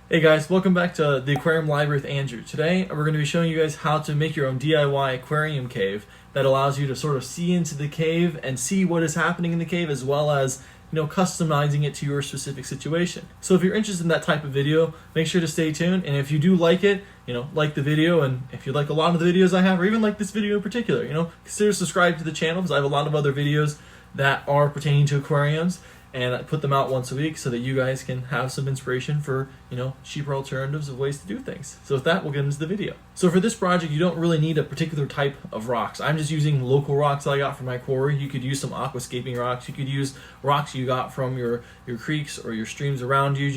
Hey guys, welcome back to the Aquarium Library with Andrew. Today we're going to be showing you guys how to make your own DIY aquarium cave that allows you to sort of see into the cave and see what is happening in the cave, as well as customizing it to your specific situation. So if you're interested in that type of video, make sure to stay tuned, and if you do like it, like the video, and if you like a lot of the videos I have, or even like this video in particular, consider subscribing to the channel, because I have a lot of other videos that are pertaining to aquariums, and I put them out once a week so that you guys can have some inspiration for, cheaper alternatives of ways to do things. So with that, we'll get into the video. So for this project, you don't really need a particular type of rocks. I'm just using local rocks that I got from my quarry. You could use some aquascaping rocks. You could use rocks you got from your creeks or your streams around you.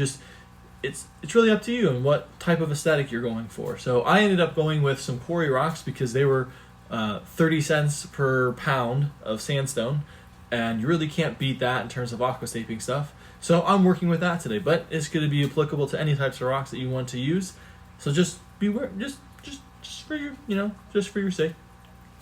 It's really up to you and what type of aesthetic you're going for. So I ended up going with some quarry rocks because they were 30 cents per pound of sandstone, and you really can't beat that in terms of aquascaping stuff. So I'm working with that today, but it's going to be applicable to any types of rocks that you want to use. So just beware, just for your, just for your sake.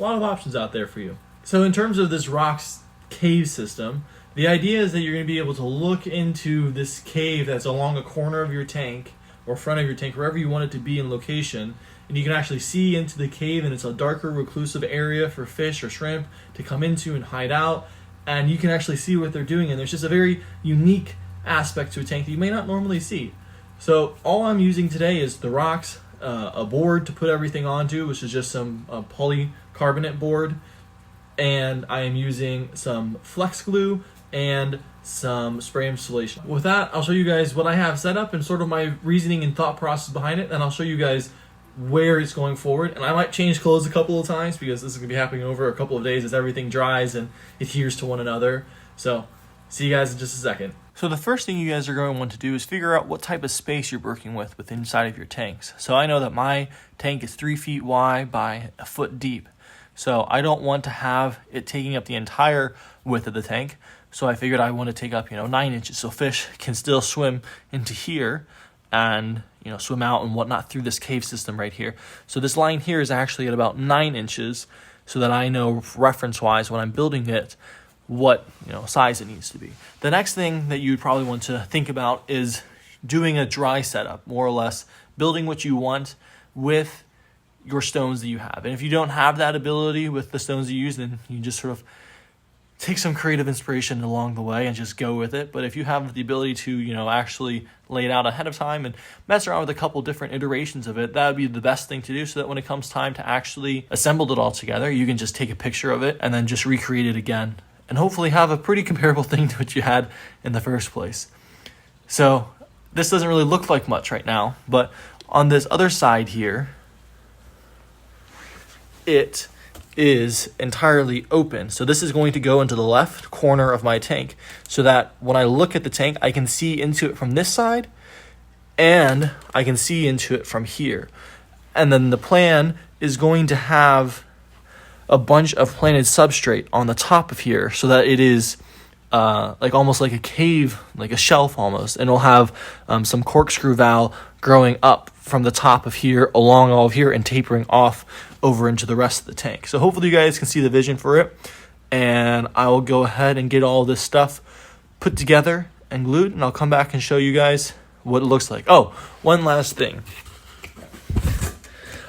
A lot of options out there for you. So in terms of this rocks cave system, the idea is that you're going to be able to look into this cave that's along a corner of your tank or front of your tank, wherever you want it to be in location, and you can actually see into the cave, and it's a darker, reclusive area for fish or shrimp to come into and hide out. And you can actually see what they're doing, and there's just a very unique aspect to a tank that you may not normally see. So all I'm using today is the rocks, a board to put everything onto, which is just some polycarbonate board, and I am using some flex glue and some spray insulation. With that, I'll show you guys what I have set up and sort of my reasoning and thought process behind it, and I'll show you guys where it's going forward. And I might change clothes a couple of times because this is going to be happening over a couple of days as everything dries and adheres to one another. So see you guys in just a second. So the first thing you guys are going to want to do is figure out what type of space you're working with inside of your tanks. So I know that my tank is 3 feet wide by a foot deep. So I don't want to have it taking up the entire width of the tank. So I figured I want to take up 9 inches so fish can still swim into here and swim out and whatnot through this cave system right here. So this line here is actually at about 9 inches, so that I know reference-wise when I'm building it what size it needs to be. The next thing that you'd probably want to think about is doing a dry setup, more or less building what you want with your stones that you have. And if you don't have that ability with the stones you use, then you just sort of take some creative inspiration along the way and just go with it. But if you have the ability to, actually lay it out ahead of time and mess around with a couple different iterations of it, that would be the best thing to do, so that when it comes time to actually assemble it all together, you can just take a picture of it and then just recreate it again and hopefully have a pretty comparable thing to what you had in the first place. So this doesn't really look like much right now, but on this other side here, it is entirely open. So this is going to go into the left corner of my tank, so that when I look at the tank, I can see into it from this side and I can see into it from here. And then the plan is going to have a bunch of planted substrate on the top of here, so that it is like almost like a cave, like a shelf almost, and it'll have some corkscrew valve growing up from the top of here along all of here and tapering off over into the rest of the tank. So hopefully you guys can see the vision for it, and I will go ahead and get all this stuff put together and glued, and I'll come back and show you guys what it looks like. Oh, one last thing.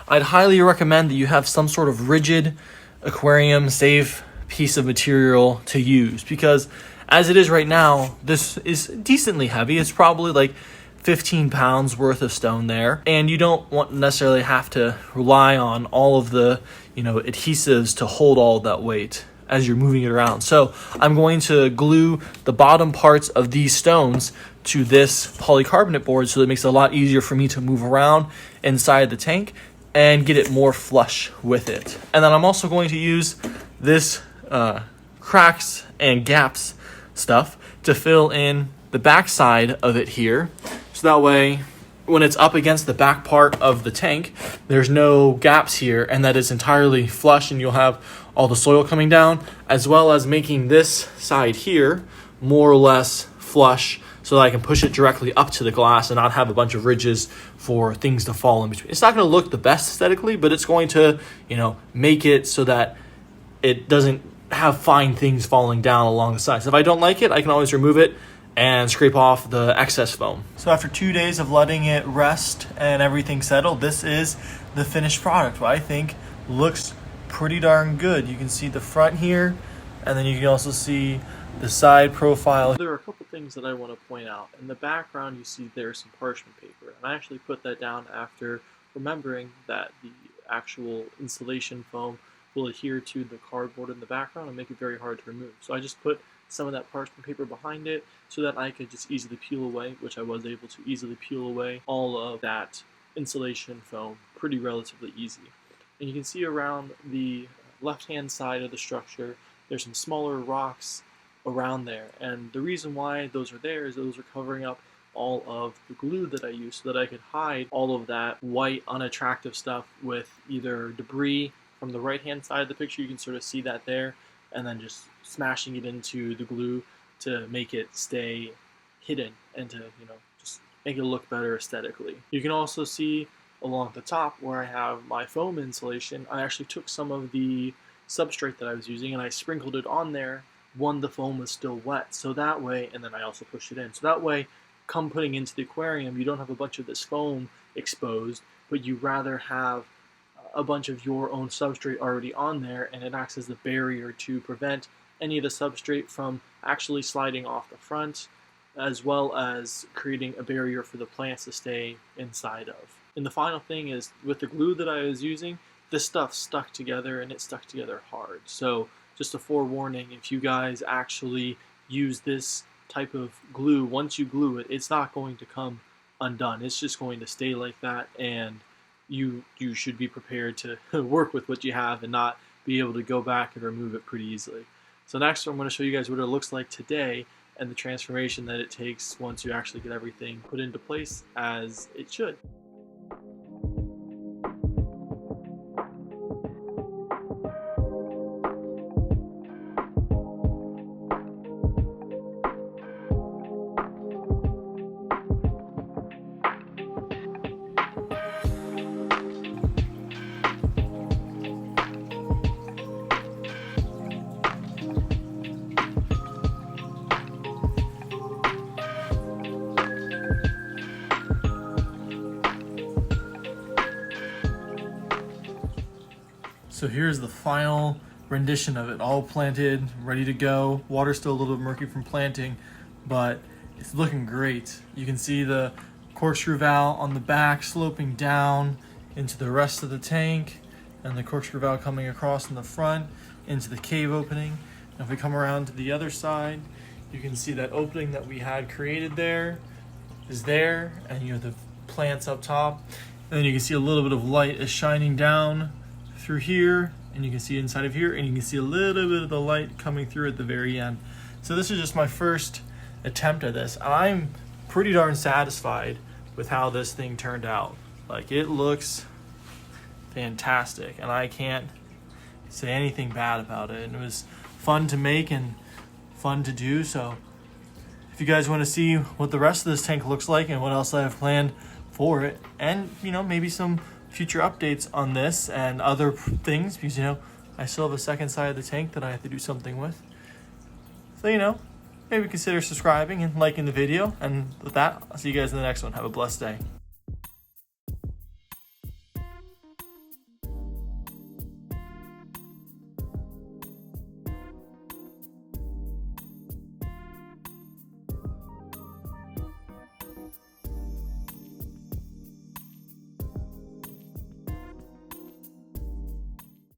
I'd highly recommend that you have some sort of rigid aquarium safe piece of material to use, because as it is right now, this is decently heavy. It's probably like 15 pounds worth of stone there, and you don't want necessarily have to rely on all of the adhesives to hold all of that weight as you're moving it around. So I'm going to glue the bottom parts of these stones to this polycarbonate board, so that it makes it a lot easier for me to move around inside the tank and get it more flush with it. And then I'm also going to use this cracks and gaps stuff to fill in the back side of it here, so that way when it's up against the back part of the tank, there's no gaps here, and that is entirely flush, and you'll have all the soil coming down, as well as making this side here more or less flush, so that I can push it directly up to the glass and not have a bunch of ridges for things to fall in between. It's not going to look the best aesthetically, but it's going to make it so that it doesn't have fine things falling down along the sides. If I don't like it, I can always remove it and scrape off the excess foam. So after 2 days of letting it rest and everything settle, this is the finished product, what I think looks pretty darn good. You can see the front here, and then you can also see the side profile. There are a couple things that I want to point out. In the background, you see there's some parchment paper, and I actually put that down after remembering that the actual insulation foam will adhere to the cardboard in the background and make it very hard to remove. So I just put some of that parchment paper behind it so that I could just easily peel away, which I was able to easily peel away all of that insulation foam pretty relatively easy. And you can see around the left-hand side of the structure, there's some smaller rocks around there. And the reason why those are there is those are covering up all of the glue that I used so that I could hide all of that white, unattractive stuff with either debris from the right-hand side of the picture, you can sort of see that there, and then just smashing it into the glue to make it stay hidden and to, just make it look better aesthetically. You can also see along the top where I have my foam insulation, I actually took some of the substrate that I was using and I sprinkled it on there when the foam was still wet. So that way, and then I also pushed it in. So that way, come putting into the aquarium, you don't have a bunch of this foam exposed, but you rather have a bunch of your own substrate already on there, and it acts as a barrier to prevent any of the substrate from actually sliding off the front, as well as creating a barrier for the plants to stay inside of. And the final thing is, with the glue that I was using, this stuff stuck together, and it stuck together hard. So just a forewarning, if you guys actually use this type of glue, once you glue it, it's not going to come undone. It's just going to stay like that, and you should be prepared to work with what you have and not be able to go back and remove it pretty easily. So next I'm going to show you guys what it looks like today and the transformation that it takes once you actually get everything put into place as it should. So here's the final rendition of it, all planted, ready to go. Water's still a little bit murky from planting, but it's looking great. You can see the corkscrew valve on the back sloping down into the rest of the tank, and the corkscrew valve coming across in the front into the cave opening. And if we come around to the other side, you can see that opening that we had created there is there, and you have the plants up top. And then you can see a little bit of light is shining down through here, and you can see inside of here, and you can see a little bit of the light coming through at the very end. So this is just my first attempt at this. I'm pretty darn satisfied with how this thing turned out. Like, it looks fantastic, and I can't say anything bad about it. And it was fun to make and fun to do. So if you guys want to see what the rest of this tank looks like and what else I have planned for it, and maybe some future updates on this and other things, because I still have a second side of the tank that I have to do something with. So maybe consider subscribing and liking the video, and with that, I'll see you guys in the next one. Have a blessed day.